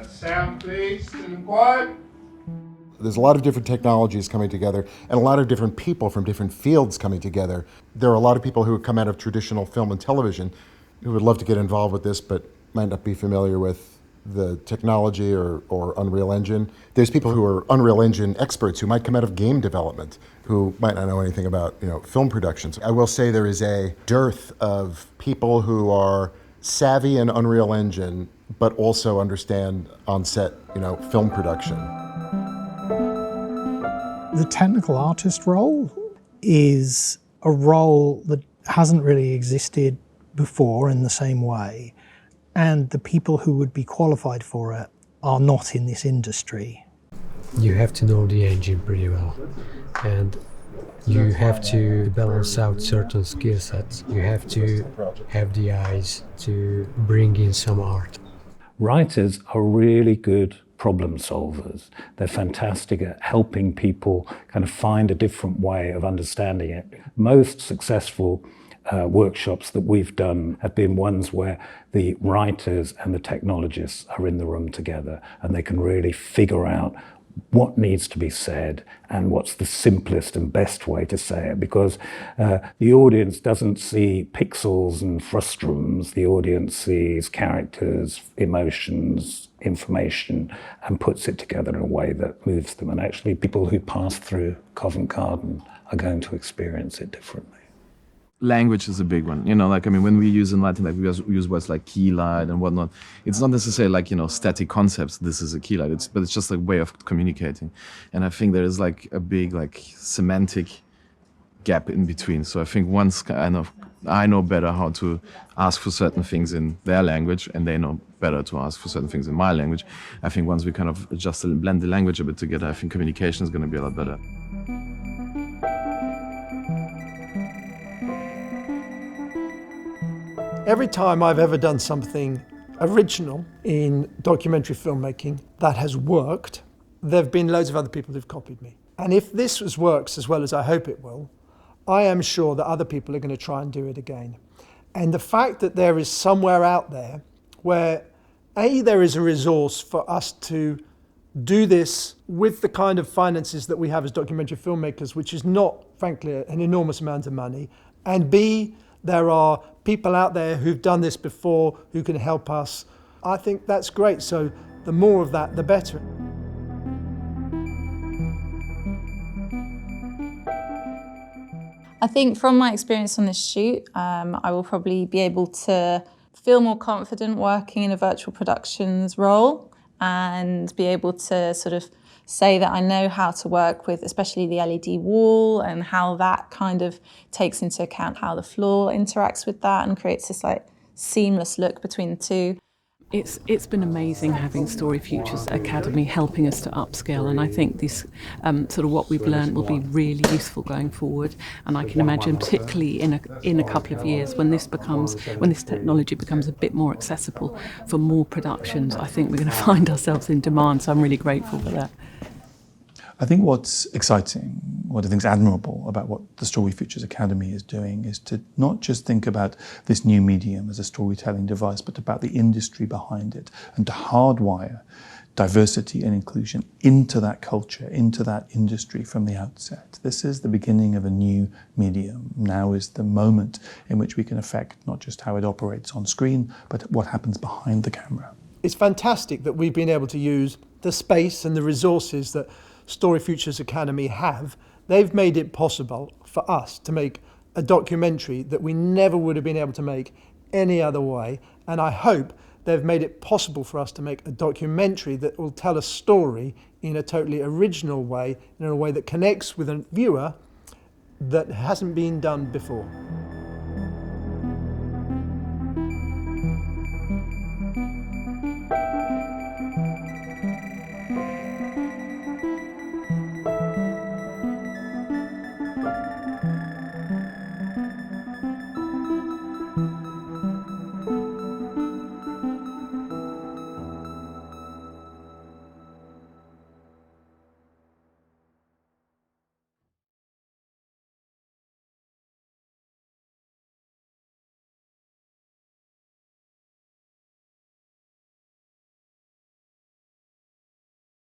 Sound please, and quiet. There's a lot of different technologies coming together and a lot of different people from different fields coming together. There are a lot of people who come out of traditional film and television who would love to get involved with this but might not be familiar with the technology or Unreal Engine. There's people who are Unreal Engine experts who might come out of game development who might not know anything about film productions. I will say there is a dearth of people who are savvy in Unreal Engine but also understand on-set film production. The technical artist role is a role that hasn't really existed before in the same way, and the people who would be qualified for it are not in this industry. You have to know the engine pretty well, and you have to balance out certain skill sets. You have to have the eyes to bring in some art. Writers are really good problem solvers. They're fantastic at helping people kind of find a different way of understanding it. Most successful workshops that we've done have been ones where the writers and the technologists are in the room together and they can really figure out what needs to be said and what's the simplest and best way to say it, because the audience doesn't see pixels and frustrums. The audience sees characters, emotions, information, and puts it together in a way that moves them. And actually people who pass through Covent Garden are going to experience it differently. Language is a big one, when we use in Latin, we use words like key light and whatnot. It's not necessarily static concepts, this is a key light, but it's just a way of communicating. And I think there is a big semantic gap in between. So I think once I know better how to ask for certain things in their language and they know better to ask for certain things in my language, I think once we kind of adjust and blend the language a bit together, I think communication is going to be a lot better. Every time I've ever done something original in documentary filmmaking that has worked, there have been loads of other people who've copied me. And if this works as well as I hope it will, I am sure that other people are going to try and do it again. And the fact that there is somewhere out there where there is a resource for us to do this with the kind of finances that we have as documentary filmmakers, which is not, frankly, an enormous amount of money, and B, there are people out there who've done this before who can help us. I think that's great. So the more of that, the better. I think from my experience on this shoot, I will probably be able to feel more confident working in a virtual productions role and be able to sort of say that I know how to work with especially the LED wall and how that kind of takes into account how the floor interacts with that and creates this seamless look between the two. It's been amazing having StoryFutures Academy helping us to upskill, and I think this sort of what we've learned will be really useful going forward. And I can imagine, particularly in a couple of years, when this technology becomes a bit more accessible for more productions, I think we're going to find ourselves in demand. So I'm really grateful for that. I think what's exciting, what I think is admirable about what the StoryFutures Academy is doing is to not just think about this new medium as a storytelling device, but about the industry behind it and to hardwire diversity and inclusion into that culture, into that industry from the outset. This is the beginning of a new medium. Now is the moment in which we can affect not just how it operates on screen, but what happens behind the camera. It's fantastic that we've been able to use the space and the resources that StoryFutures Academy have. They've made it possible for us to make a documentary that we never would have been able to make any other way. And I hope they've made it possible for us to make a documentary that will tell a story in a totally original way, in a way that connects with a viewer that hasn't been done before.